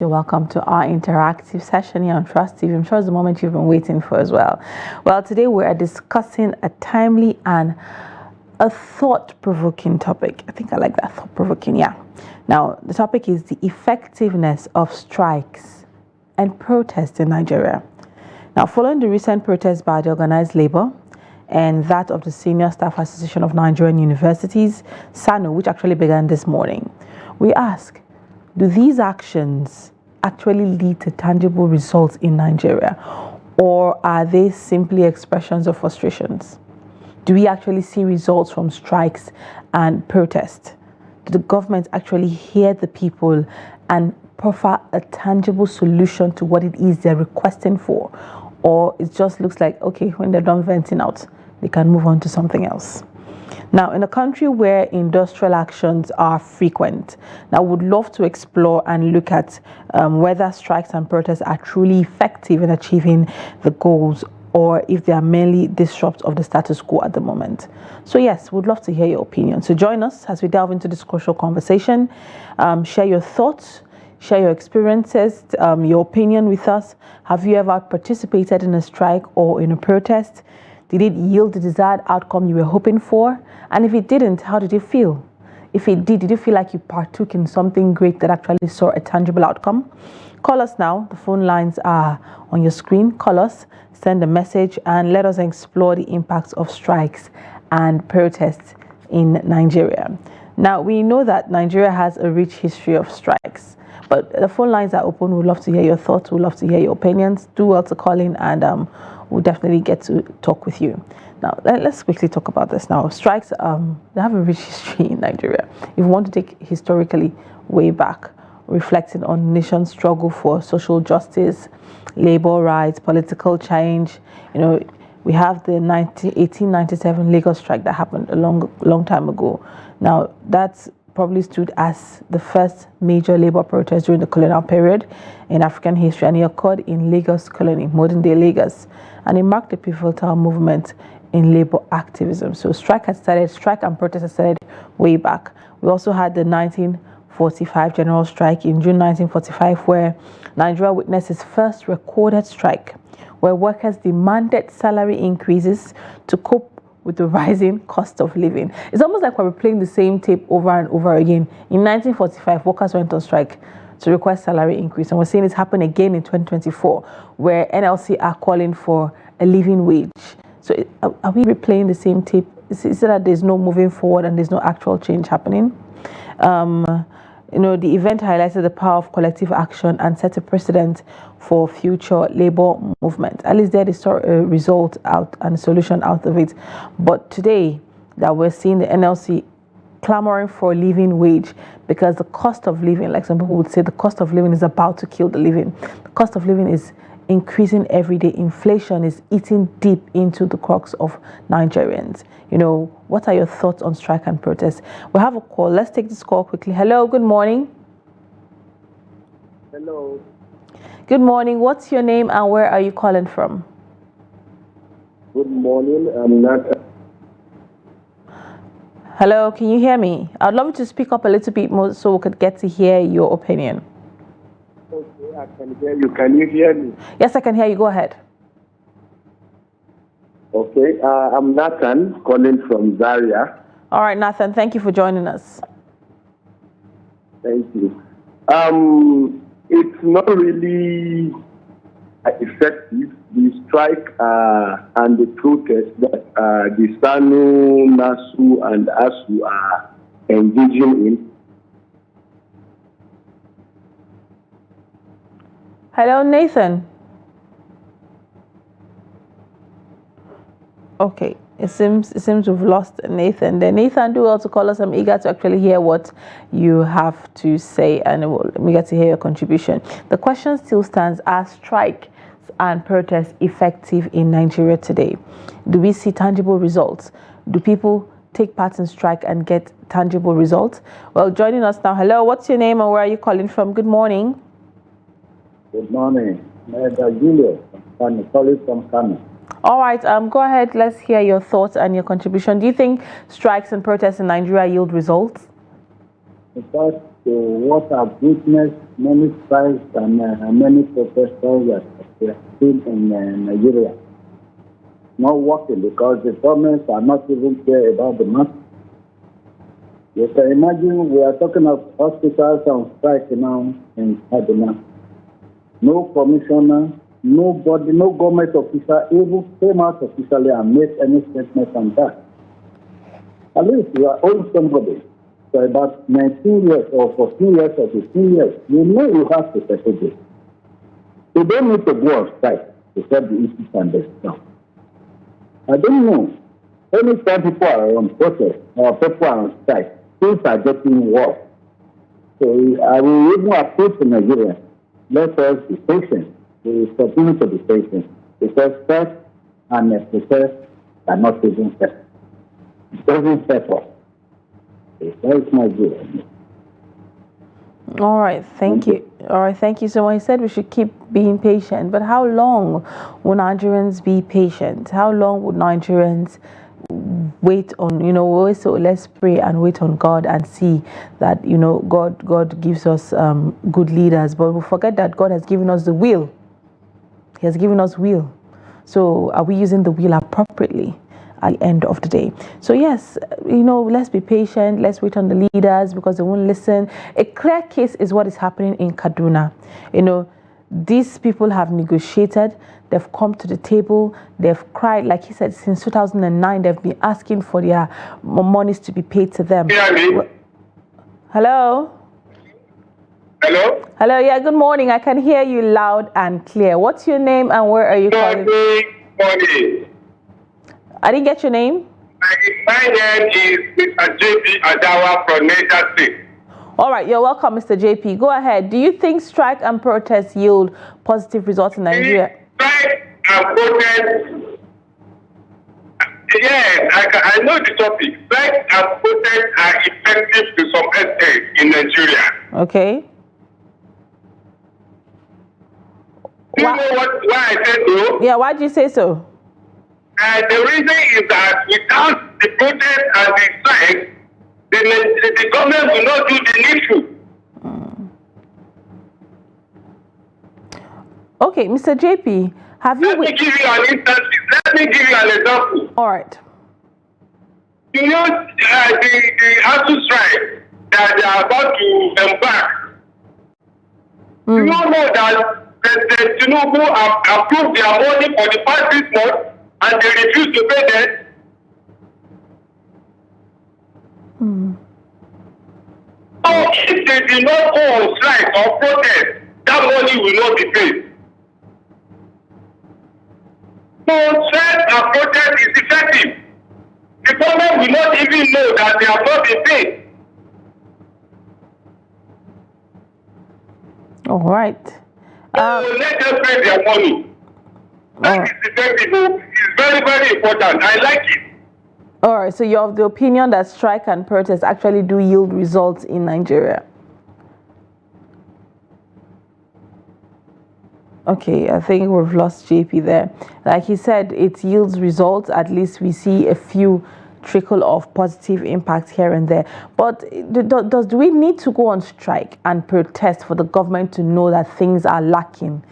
You're welcome to our interactive session here on Trust TV. I'm sure it's the moment you've been waiting for as well. Well, today we are discussing a timely and a thought-provoking topic. I think I like that, thought-provoking, yeah. Now, the topic is the effectiveness of strikes and protests in Nigeria. Now, following the recent protests by the organized labor and that of the Senior Staff Association of Nigerian Universities, SANU, which actually began this morning, we ask, do these actions actually lead to tangible results in Nigeria, or are they simply expressions of frustrations? Do we actually see results from strikes and protests? Do the government actually hear the people and proffer a tangible solution to what it is they're requesting for? Or it just looks like, okay, when they're done venting out, they can move on to something else. Now, in a country where industrial actions are frequent, I would love to explore and look at whether strikes and protests are truly effective in achieving the goals, or if they are merely disrupts of the status quo at the moment. So yes, we'd love to hear your opinion. So join us as we delve into this crucial conversation. Share your thoughts, share your experiences, your opinion with us. Have you ever participated in a strike or in a protest? Did it yield the desired outcome you were hoping for? And if it didn't, how did you feel? If it did you feel like you partook in something great that actually saw a tangible outcome? Call us now. The phone lines are on your screen. Call us, send a message, and let us explore the impacts of strikes and protests in Nigeria. Now, we know that Nigeria has a rich history of strikes, but the phone lines are open. We'd love to hear your thoughts. We'd love to hear your opinions. Do well to call in, and we'll definitely get to talk with you. Now, let's quickly talk about this now. Strikes, they have a rich history in Nigeria. If you want to take historically way back, reflecting on nation's struggle for social justice, labor rights, political change, we have the 1897 Lagos strike that happened a long time ago. Now, that's probably stood as the first major labor protest during the colonial period in African history, and it occurred in Lagos colony, modern-day Lagos, and it marked a pivotal movement in labor activism. So strike and protest had started way back. We also had the 1945 general strike in June 1945, where Nigeria witnessed its first recorded strike, where workers demanded salary increases to cope with the rising cost of living. It's almost like we're playing the same tape over and over again. In 1945, workers went on strike to request salary increase, and we're seeing it happen again in 2024, where NLC are calling for a living wage. So are we replaying the same tape? Is it that there's no moving forward and there's no actual change happening? The event highlighted the power of collective action and set a precedent for future labor movement. At least they saw a result out and a solution out of it. But today that we're seeing the NLC clamoring for a living wage, because the cost of living, like some people would say, the cost of living is about to kill the living. The cost of living is increasing every day. Inflation is eating deep into the crux of Nigerians. What are your thoughts on strike and protest? We have a call. Let's take this call quickly. Hello, good morning. Hello. Good morning. What's your name and where are you calling from? Good morning. I'm Nathan. Hello, can you hear me? I'd love you to speak up a little bit more so we could get to hear your opinion. Okay, I can hear you. Can you hear me? Yes, I can hear you. Go ahead. Okay, I'm Nathan, calling from Zaria. All right, Nathan, thank you for joining us. Thank you. It's not really effective, the strike and the protest that the SANU, NASU, and ASU are engaging in. Hello, Nathan. Okay, it seems we've lost Nathan. Then Nathan, do well to call us. I'm eager to actually hear what you have to say, and I'm eager to hear your contribution. The question still stands: are strike and protests effective in Nigeria today? Do we see tangible results? Do people take part in strike and get tangible results? Well, joining us now. Hello, what's your name and where are you calling from? Good morning. Good morning. Julius, I'm calling from Kano. All right, go ahead. Let's hear your thoughts and your contribution. Do you think strikes and protests in Nigeria yield results? In fact, to what I've witnessed, many strikes and many protesters that are still in Nigeria. Not working because the governments are not even care about the matter. You can imagine we are talking of hospitals on strike now in Kaduna. No commissioner, nobody, no government official even came out officially and made any statement on that. At least you are owing somebody for about 19 years or 14 years or 15 years. You know you have to settle this. You don't need to go on strike to solve the issues and the stuff. I don't know. Anytime people are on protest or people are on strike, things are getting worse. So I will even appeal to Nigeria. Let us be patient. We will continue to be patient. Because strike and protest are not even fair. It doesn't settle. That's my view. All right, thank you. All right, thank you so much. I said we should keep being patient, but how long will Nigerians be patient? How long would Nigerians wait on, we always say, let's pray and wait on God and see that, God gives us good leaders, but we forget that God has given us the will. He has given us will. So are we using the will appropriately at the end of the day? So yes, let's be patient. Let's wait on the leaders because they won't listen. A clear case is what is happening in Kaduna. These people have negotiated. They've come to the table. They've cried, like he said, since 2009. They've been asking for their monies to be paid to them. Hello? Hello? Hello, yeah, good morning. I can hear you loud and clear. What's your name and where are you calling? Morning. I didn't get your name. My name is Mr. JP Adawa from Niger State. All right, you're welcome, Mr. JP. Go ahead. Do you think strike and protest yield positive results in Nigeria? Strike and protest, yes, I know the topic. Strike and protest are effective to some extent in Nigeria. Okay. Do you know why I said so? Yeah, why did you say so? The reason is that without the protest and the strike, the government will not do the needful. Okay, Mr. JP, have you... Let me give you an instance. Let me give you an example. All right. You know the ASU strike that they are about to embark. You know that President Tinubu approved their money for the past 6 months and they refuse to pay them. So if they did not go on strike or protest, that money will not be paid. So strike and protest is effective. The government will not even know that they have not been paid. All right. So let them pay their money. That is effective. It's very, very important. I like it. All right, so you're of the opinion that strike and protest actually do yield results in Nigeria? Okay, I think we've lost JP there. Like he said, it yields results. At least we see a few trickle of positive impacts here and there. But do we need to go on strike and protest for the government to know that things are lacking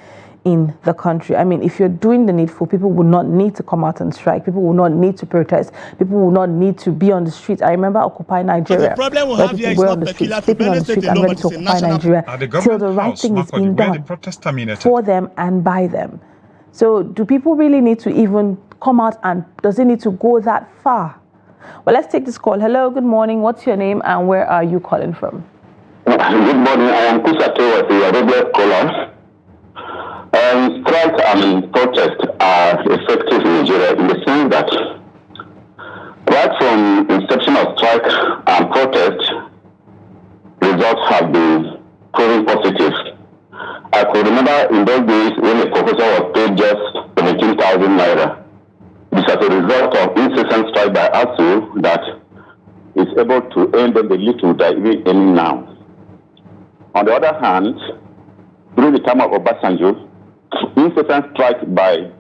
in the country? I mean, if you're doing the needful, people will not need to come out and strike. People will not need to protest. People will not need to be on the streets. I remember Occupy Nigeria. The problem we have here is not peculiar to sleeping on the streets and ready to occupy Nigeria till the right thing is being done for them and by them. So do people really need to even come out, and does it need to go that far? Well, let's take this call. Hello, good morning. What's your name and where are you calling from? Good morning. I am Kusato, the regular caller. Strike and protest are effective in Nigeria in the sense that right from inception of strike and protest, results have been proven positive. I could remember in those days when the professor was paid just 17,000 naira. This is as a result of incessant strike by ASU that is able to earn them the little that even earning now. On the other hand, during the time of Obasanjo, incessant strike by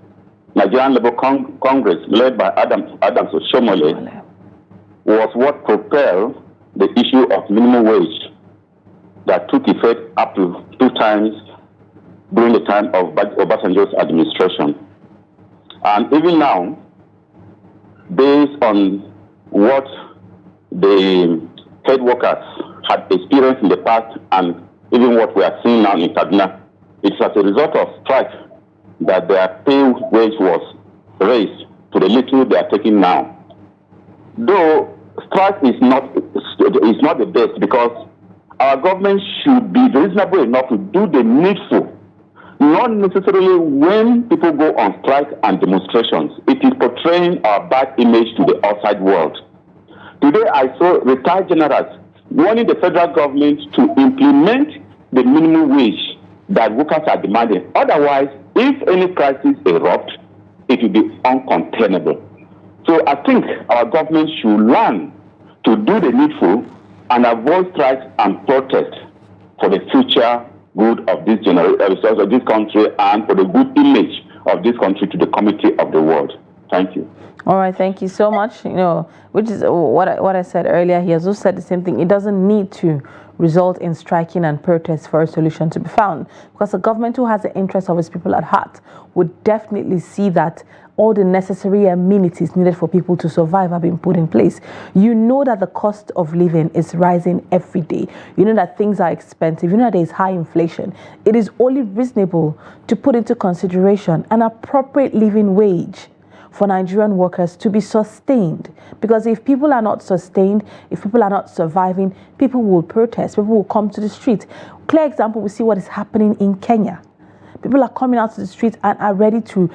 Nigerian Labour Congress led by Adams Oshomole was what propelled the issue of minimum wage that took effect up to 2 times during the time of Obasanjo's administration. And even now, based on what the head workers had experienced in the past and even what we are seeing now in Kaduna, it's as a result of strike that their pay wage was raised to the little they are taking now. Though strike is not the best, because our government should be reasonable enough to do the needful. Not necessarily when people go on strike and demonstrations. It is portraying our bad image to the outside world. Today I saw retired generals warning the federal government to implement the minimum wage that workers are demanding. Otherwise, if any crisis erupts, it will be uncontainable. So I think our government should learn to do the needful and avoid strikes and protest for the future good of this generation, of this country, and for the good image of this country to the community of the world. Thank you. All right, thank you so much. Which is what I said earlier. He has also said the same thing. It doesn't need to result in striking and protest for a solution to be found, because a government who has the interest of its people at heart would definitely see that all the necessary amenities needed for people to survive have been put in place. You know that the cost of living is rising every day. You know that things are expensive. You know that there is high inflation. It is only reasonable to put into consideration an appropriate living wage for Nigerian workers to be sustained. Because if people are not sustained, if people are not surviving, people will protest, people will come to the streets. Clear example, we see what is happening in Kenya. People are coming out to the streets and are ready to,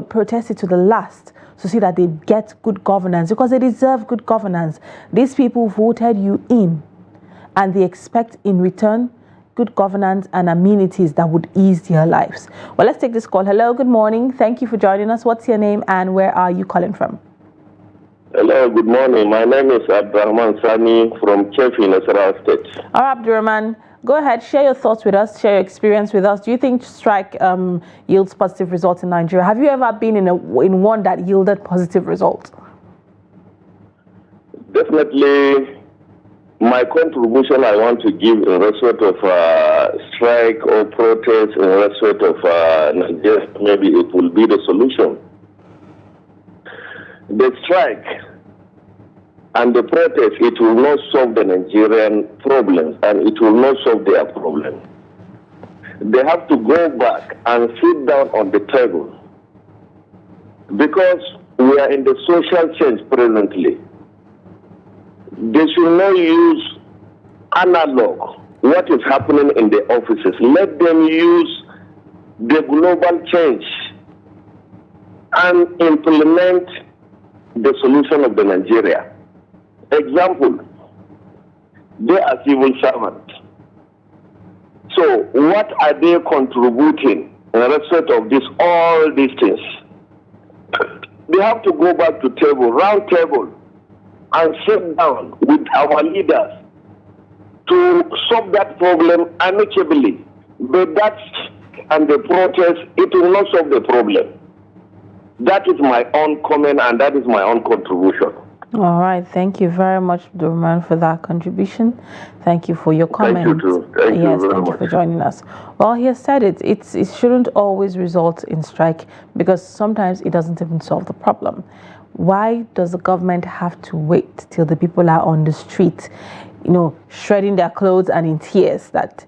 protest it to the last to see that they get good governance, because they deserve good governance. These people voted you in, and they expect in return good governance and amenities that would ease their lives. Well, let's take this call. Hello, good morning. Thank you for joining us. What's your name and where are you calling from? Hello, good morning. My name is Abdurrahman Sani from Kefi, Nasarawa State. All right, Abdurrahman, go ahead. Share your thoughts with us. Share your experience with us. Do you think strike yields positive results in Nigeria? Have you ever been in one that yielded positive results? Definitely. My contribution I want to give in respect of strike or protest in respect of Nigeria, maybe it will be the solution. The strike and the protest, it will not solve the Nigerian problems, and it will not solve their problem. They have to go back and sit down on the table, because we are in the social change presently. They should not use analog, what is happening in the offices. Let them use the global change and implement the solution of the Nigeria. Example, they are civil servants. So what are they contributing in respect of this, all these things? They have to go back to table, round table, and sit down with our leaders to solve that problem amicably. But that and the protest, it will not solve the problem. That is my own comment and that is my own contribution. All right. Thank you very much, Abdurrahman, for that contribution. Thank you for your comment. Thank you too. Thank you for joining us. Well, he has said it shouldn't always result in strike, because sometimes it doesn't even solve the problem. Why does the government have to wait till the people are on the street, shredding their clothes and in tears that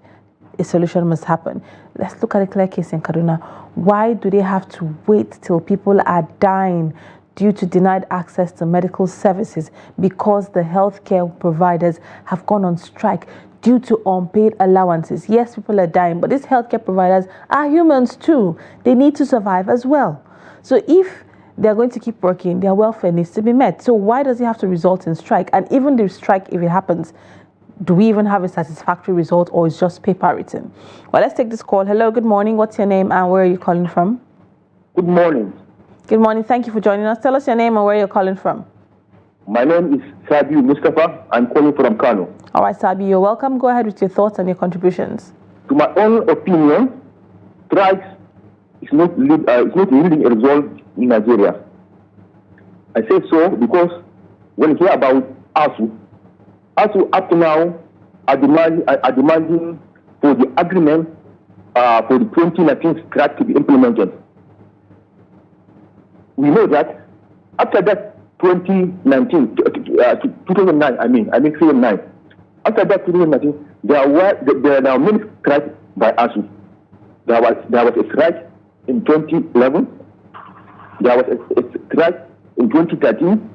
a solution must happen? Let's look at a clear case in Kaduna. Why do they have to wait till people are dying due to denied access to medical services because the healthcare providers have gone on strike due to unpaid allowances? Yes, people are dying, but these healthcare providers are humans too. They need to survive as well. So if they're going to keep working, their welfare needs to be met. So why does it have to result in strike? And even the strike, if it happens, do we even have a satisfactory result, or is just paper written? Well, let's take this call. Hello, good morning. What's your name and where are you calling from? Good morning. Good morning. Thank you for joining us. Tell us your name and where you're calling from. My name is Sabi Mustafa. I'm calling from Kano. All right, Sabi, you're welcome. Go ahead with your thoughts and your contributions. To my own opinion, strikes is not yielding a result in Nigeria. I say so because when you hear about ASU up to now are demanding for the agreement for the 2019 strike to be implemented. We know that after that 2009, after that 2019, there are many strikes by ASU. There was a strike in 2011. There was a strike in 2013.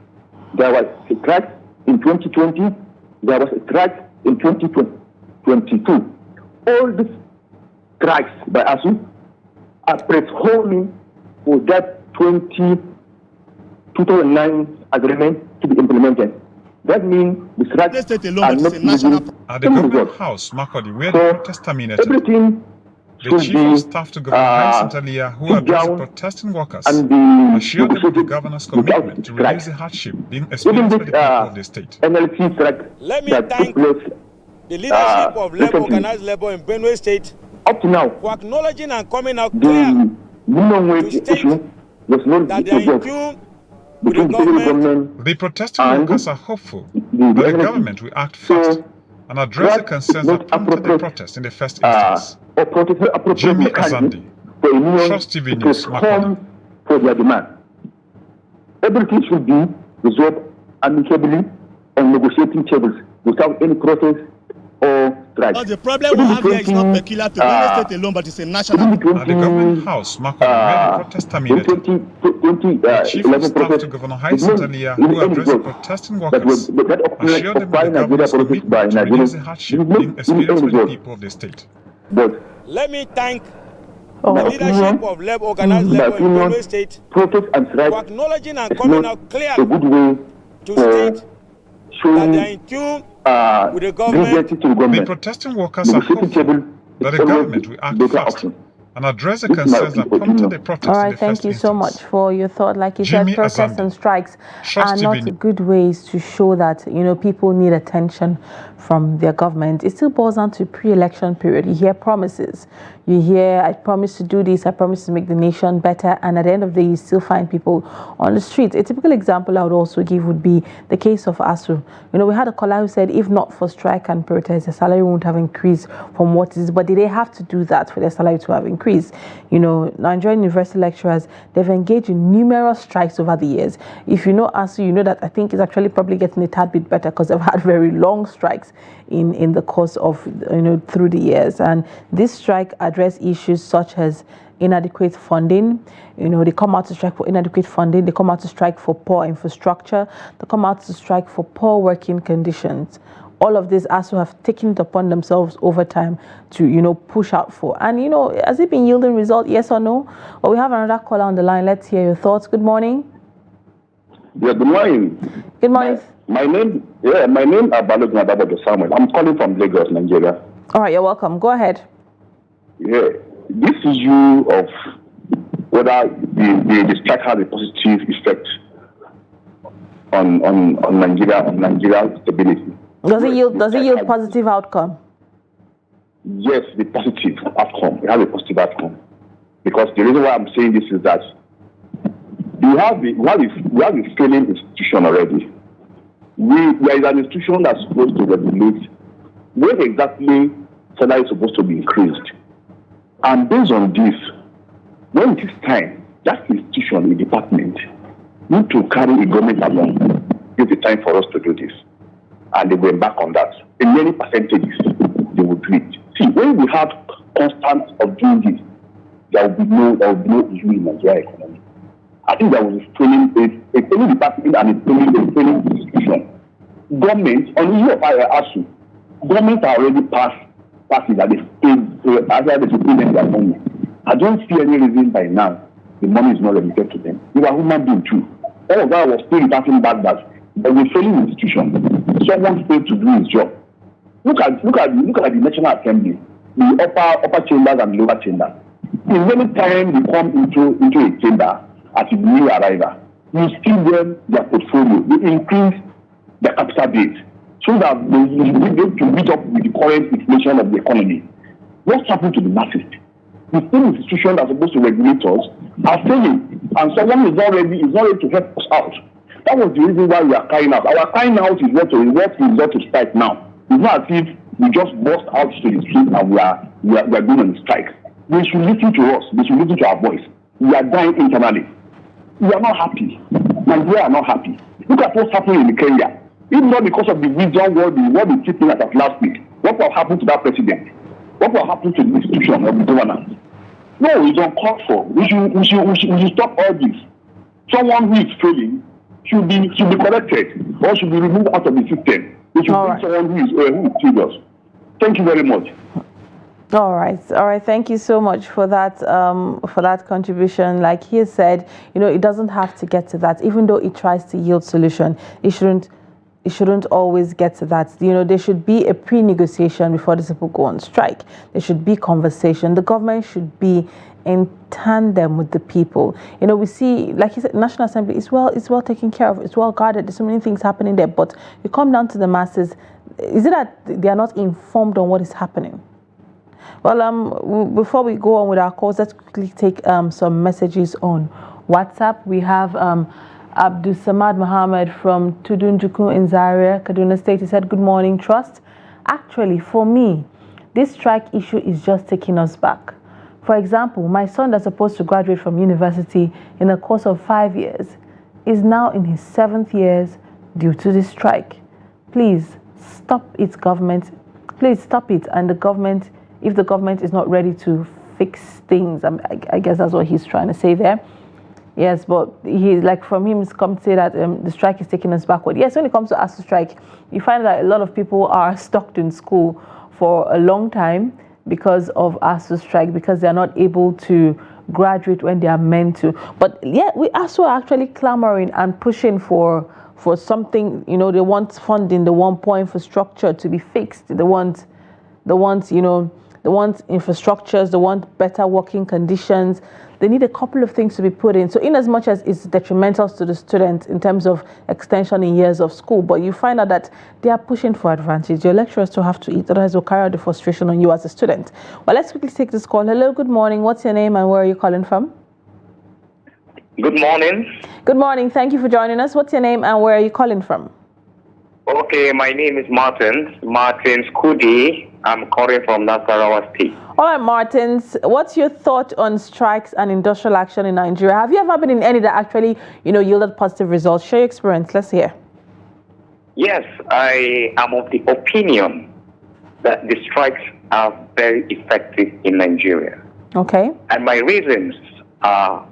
There was a strike in 2020. There was a strike in 2022. All these strikes by ASU are postponing for that 2009 agreement to be implemented. That means the strikes are not moving. At the government house, Makodi, where the protest terminated, everything the chief of staff to Governor Hyacinth Alia, who addressed the protesting workers, assured them of the governor's commitment to reduce the hardship being experienced by the people of the state. Let me thank the leadership of labor, organized labor in Benue State up to now for acknowledging and coming out clear to state that they are in tune with the government. The protesting workers are hopeful that the government will act fast and address the concerns that prompted the protest in the first instance. Jimmy Azandi, Trust TV News, Makodi. For their demand. Everything should be resolved amicably on negotiating tables without any protest or strike. The problem we have here is not peculiar to Benue State alone, but it's a national. At the government house, Makodi, where the protest terminated, the chief of staff to Governor Hyacinth Alia, who addressed the protesting workers, assured them that the government's commitment to reduce the hardship being experienced by the people of the state. Let me thank the leadership of labor, organized labor in Benue State for acknowledging and coming out clear to state that they are in tune with the government. The protesting workers are hopeful that the government will act fast and address the concerns that prompted the protest. All right, thank you so much for your thought. Like you Jimmy said, protests Azandi, and strikes Trust are TV not good ways to show that, people need attention from their government. It still boils down to pre-election period. You hear promises. You hear, I promise to do this, I promise to make the nation better, and at the end of the day, you still find people on the streets. A typical example I would also give would be the case of ASU. We had a caller who said, if not for strike and protest, the salary won't have increased from what it is. But did they have to do that for their salary to have increased? Nigerian university lecturers, they've engaged in numerous strikes over the years. If you know ASU, you know that I think it's actually probably getting a tad bit better because they've had very long strikes in the course of, through the years. And this strike address issues such as inadequate funding. They come out to strike for inadequate funding. They come out to strike for poor infrastructure. They come out to strike for poor working conditions. All of this ASU have taken it upon themselves over time to, push out for. And, has it been yielding result, yes or no? Well, we have another caller on the line. Let's hear your thoughts. Good morning. Yeah, good morning. Good morning. My name is Balogun Samuel. I'm calling from Lagos, Nigeria. All right, you're welcome. Go ahead. Yeah, this issue of whether the strike has a positive effect on Nigeria's stability. Does it yield positive outcome? Yes, the positive outcome. It has a positive outcome. Because the reason why I'm saying this is that we have a failing institution already. There is an institution that's supposed to regulate when exactly salary is supposed to be increased. And based on this, when it is time, that institution, the department, need to carry a government along. It's the time for us to do this. And they went back on that. In many percentages, they will do it. See, when we have constant of doing this, there will be no issue in Nigeria economy. I think there was a failing department and a failing institution. Government, on the issue of ASU, government are already passed that they pay them their money. I don't see any reason by now the money is not remitted to them. They are human beings too. All of that was still reporting back that there was a failing institution. Someone failed to do his job. Look at the National Assembly, the upper chambers and the lower chambers. In many times they come into a chamber as a new arrival. You steal them their portfolio. You increase their capital base so that they will be able to meet up with the current inflation of the economy. What's happened to the masses? The same institution that's supposed to regulate us are failing, and someone is not ready to help us out. That was the reason why we are crying out. Our crying out is what to result to strike now. It's not as if we just burst out to the street and we are going on strike. They should listen to us. They should listen to our voice. We are dying internally. We are not happy. Nigeria are not happy. Look at what's happening in Kenya. If not because of the wisdom what the people at us last week, what will happen to that president? What will happen to the institution of the governance? No, it's uncalled for. We should stop all this. Someone who is failing should be corrected or should be removed out of the system. We should bring someone who is serious. Thank you very much. All right. Thank you so much for that contribution. Like he said, it doesn't have to get to that. Even though it tries to yield solution, it shouldn't always get to that. There should be a pre-negotiation before the people go on strike. There should be conversation. The government should be in tandem with the people. We see, like you said, National Assembly is well taken care of. It's well guarded. There's so many things happening there. But you come down to the masses, is it that they are not informed on what is happening? Well, before we go on with our calls, let's quickly take some messages on WhatsApp. We have Abdul Samad Mohammed from Tudunjuku in Zaria, Kaduna State. He said, "Good morning, Trust. Actually, for me, this strike issue is just taking us back. For example, my son that's supposed to graduate from university in a course of 5 years is now in his 7th year due to this strike. Please stop it, government. Please stop it. And the government, if the government is not ready to fix things," I guess that's what he's trying to say there. Yes, but from him, it's come to say that the strike is taking us backward. Yes, when it comes to ASU strike, you find that a lot of people are stuck in school for a long time because of ASU strike, because they are not able to graduate when they are meant to. But yeah, we ASU are actually clamoring and pushing for something. They want funding, they want poor infrastructure to be fixed, they want infrastructures, they want better working conditions. They need a couple of things to be put in. So in as much as it's detrimental to the students in terms of extension in years of school, but you find out that they are pushing for advantage. Your lecturers still have to eat, otherwise they'll carry out the frustration on you as a student. Well, let's quickly take this call. Hello, good morning. What's your name and where are you calling from? Good morning. Good morning. Thank you for joining us. What's your name and where are you calling from? Okay, my name is Martin Skudi. I'm calling from Nasarawa State. All right, Martins, what's your thought on strikes and industrial action in Nigeria? Have you ever been in any that actually, yielded positive results? Share your experience. Let's hear. Yes, I am of the opinion that the strikes are very effective in Nigeria. Okay. And my reasons are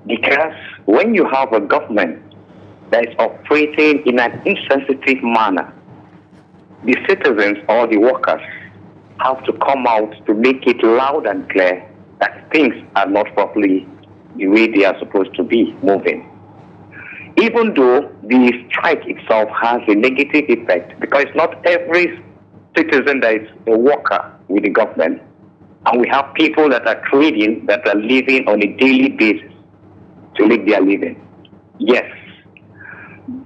because when you have a government that is operating in an insensitive manner, the citizens or the workers have to come out to make it loud and clear that things are not properly the way they are supposed to be moving. Even though the strike itself has a negative effect, because not every citizen that is a worker with the government, and we have people that are trading, that are living on a daily basis to make their living. Yes,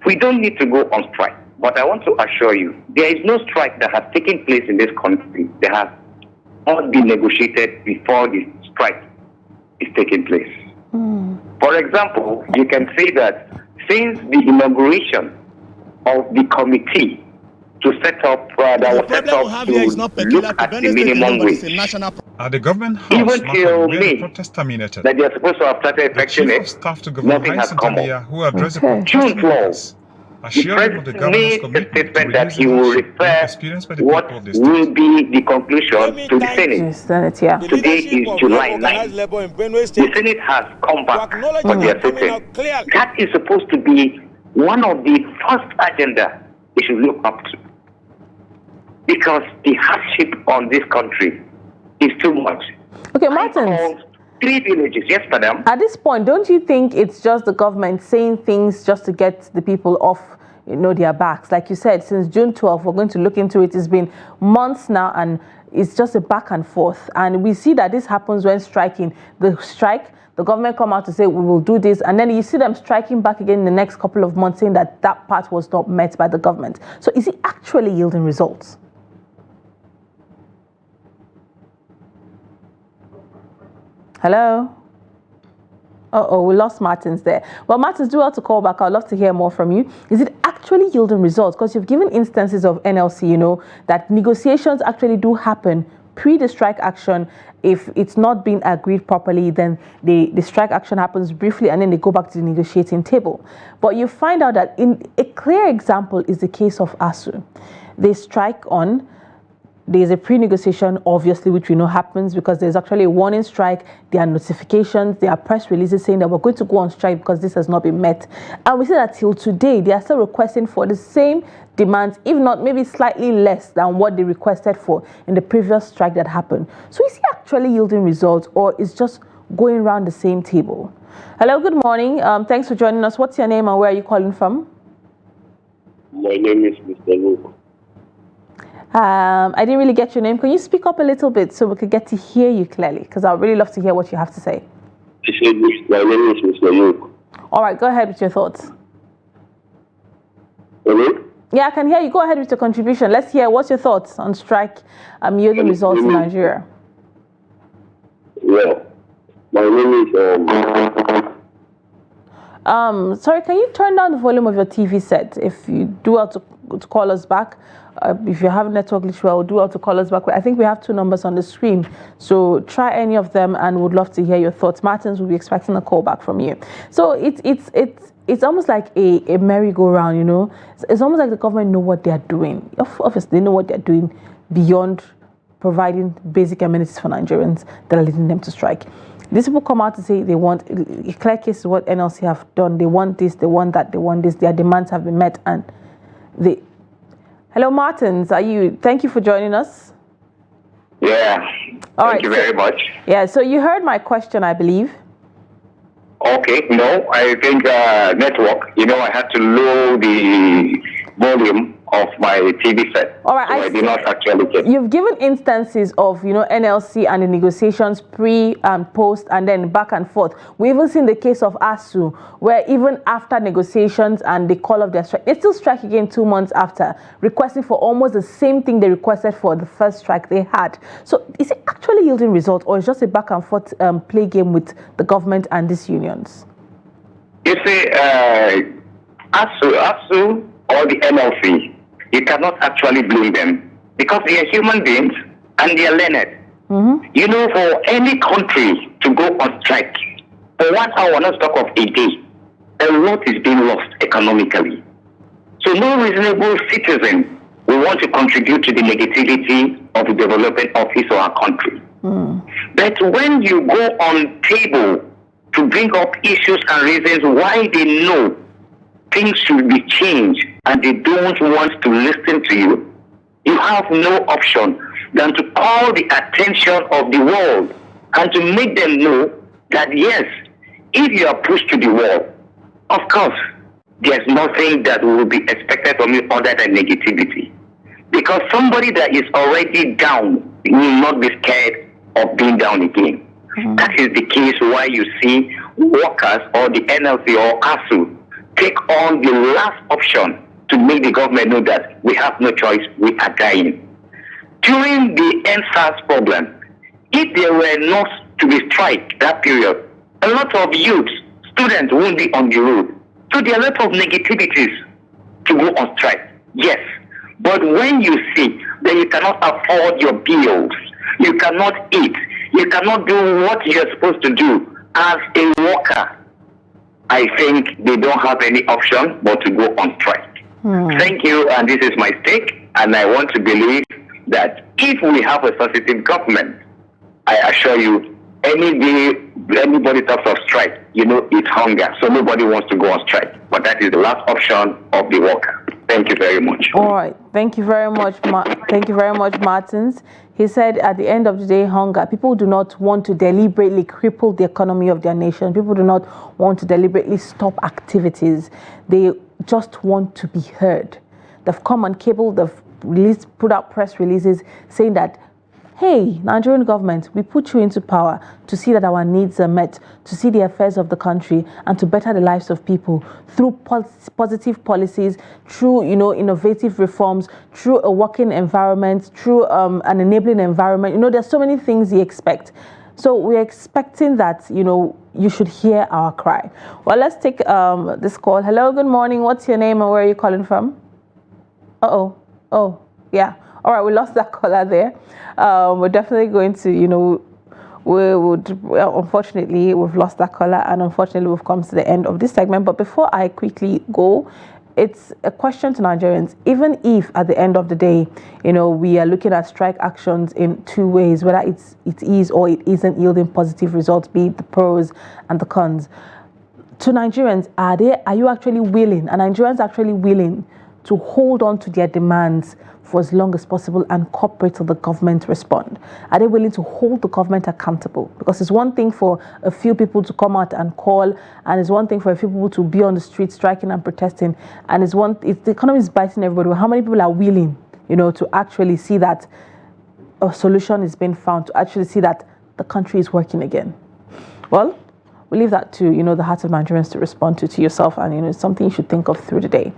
we don't need to go on strike. But I want to assure you, there is no strike that has taken place in this country that has not been negotiated before the strike is taking place. For example, you can say that since the inauguration of the committee to set up, that was set up to look at the minimum wage, at the government house, even till May, that they are supposed to have started affecting it, nothing has come up. June 12. The President made a statement that he will refer what will be the conclusion to the Senate. Today is July 9th. The Senate has come back for their sitting. That is supposed to be one of the first agenda they should look up to. Because the hardship on this country is too much. Okay, Martin. 3 villages, yes, madam. At this point, don't you think it's just the government saying things just to get the people off, their backs? Like you said, since June 12th, we're going to look into it. It's been months now, and it's just a back and forth. And we see that this happens when striking. The government come out to say, we will do this. And then you see them striking back again in the next couple of months, saying that part was not met by the government. So is it actually yielding results? Hello? We lost Martins there. Well, Martins, do well to call back. I'd love to hear more from you. Is it actually actually yielding results? Because you've given instances of NLC, you know, that negotiations actually do happen pre the strike action. If it's not been agreed properly, then the strike action happens briefly and then they go back to the negotiating table. But you find out that in a clear example is the case of ASU. They strike on, there's a pre-negotiation, obviously, which we know happens because there's actually a warning strike. There are notifications, there are press releases saying that we're going to go on strike because this has not been met. And we see that till today, they are still requesting for the same demands, if not maybe slightly less than what they requested for in the previous strike that happened. So is he actually yielding results, or is just going around the same table? Hello, good morning. Thanks for joining us. What's your name and where are you calling from? My name is Mr. Luke. I didn't really get your name. Can you speak up a little bit so we could get to hear you clearly? Because I'd really love to hear what you have to say. My name is Mr. Luke. All right, go ahead with your thoughts. Hello? Yeah, I can hear you. Go ahead with your contribution. Let's hear what's your thoughts on strike yielding results in Nigeria. Yeah, my name is sorry, can you turn down the volume of your TV set? If you do have to call us back, if you have network glitch, well, do have to call us back. I think we have 2 numbers on the screen, so try any of them, and would love to hear your thoughts. Martins will be expecting a call back from you. So it's almost like a merry-go-round, you know. It's almost like the government know what they are doing. Obviously, they know what they're doing beyond providing basic amenities for Nigerians that are leading them to strike. These people come out to say they want a clear case is what NLC have done. They want this, they want that, they want this. Their demands have been met, and they. Hello, Martins. Thank you for joining us. Yeah. Thank you very much. Yeah. So you heard my question, I believe. Okay. No, I think network. You know, I had to lower the volume of my TV set. All right. So I did not actually get. You've given instances of, you know, NLC and the negotiations pre and post and then back and forth. We even seen the case of ASU, where even after negotiations and the call of their strike, they still strike again 2 months after, requesting for almost the same thing they requested for the first strike they had. So is it actually yielding results, or is it just a back and forth play game with the government and these unions? You see, ASU or the NLC, you cannot actually blame them because they are human beings and they are learned. Mm-hmm. You know, for any country to go on strike for 1 hour, not talk of a day, a lot is being lost economically. So no reasonable citizen will want to contribute to the negativity of the development of his or her country. But when you go on table to bring up issues and reasons why they know things should be changed and they don't want to listen to you, you have no option than to call the attention of the world and to make them know that yes, if you are pushed to the wall, of course, there's nothing that will be expected from you other than negativity. Because somebody that is already down will not be scared of being down again. That is the case why you see workers or the NLC or ASU take on the last option to make the government know that we have no choice, we are dying. During the NSAS problem, if there were not to be strike that period, a lot of youths, students won't be on the road. So there are a lot of negativities to go on strike. Yes. But when you see that you cannot afford your bills, you cannot eat, you cannot do what you're supposed to do as a worker, I think they don't have any option but to go on strike. Thank you, and this is my stake, and I want to believe that if we have a sensitive government, I assure you, any day anybody talks of strike, you know it's hunger, so nobody wants to go on strike. But that is the last option of the worker. Thank you very much. All right. Thank you very much. Thank you very much, Martins. He said at the end of the day, hunger. People do not want to deliberately cripple the economy of their nation. People do not want to deliberately stop activities. They just want to be heard. They've come on cable, they've put out press releases saying that, hey, Nigerian government, we put you into power to see that our needs are met, to see the affairs of the country, and to better the lives of people through positive policies, through, you know, innovative reforms, through a working environment, through an enabling environment. You know, there's so many things you expect. So we're expecting that, you know, you should hear our cry. Well, let's take this call. Hello, good morning. What's your name and where are you calling from? Oh, yeah. All right, we lost that caller there. We're definitely going to, unfortunately, we've lost that caller, and unfortunately, we've come to the end of this segment. But before I quickly go, it's a question to Nigerians. Even if at the end of the day, we are looking at strike actions in two ways, whether it is or it isn't yielding positive results, be it the pros and the cons. To Nigerians, are you actually willing, are Nigerians actually willing to hold on to their demands for as long as possible and cooperate till the government respond? Are they willing to hold the government accountable? Because it's one thing for a few people to come out and call, and it's one thing for a few people to be on the street striking and protesting, and if the economy is biting everybody, well, how many people are willing, to actually see that a solution is being found, to actually see that the country is working again? Well, we leave that to, the hearts of Nigerians to respond to yourself, and, it's something you should think of through the day.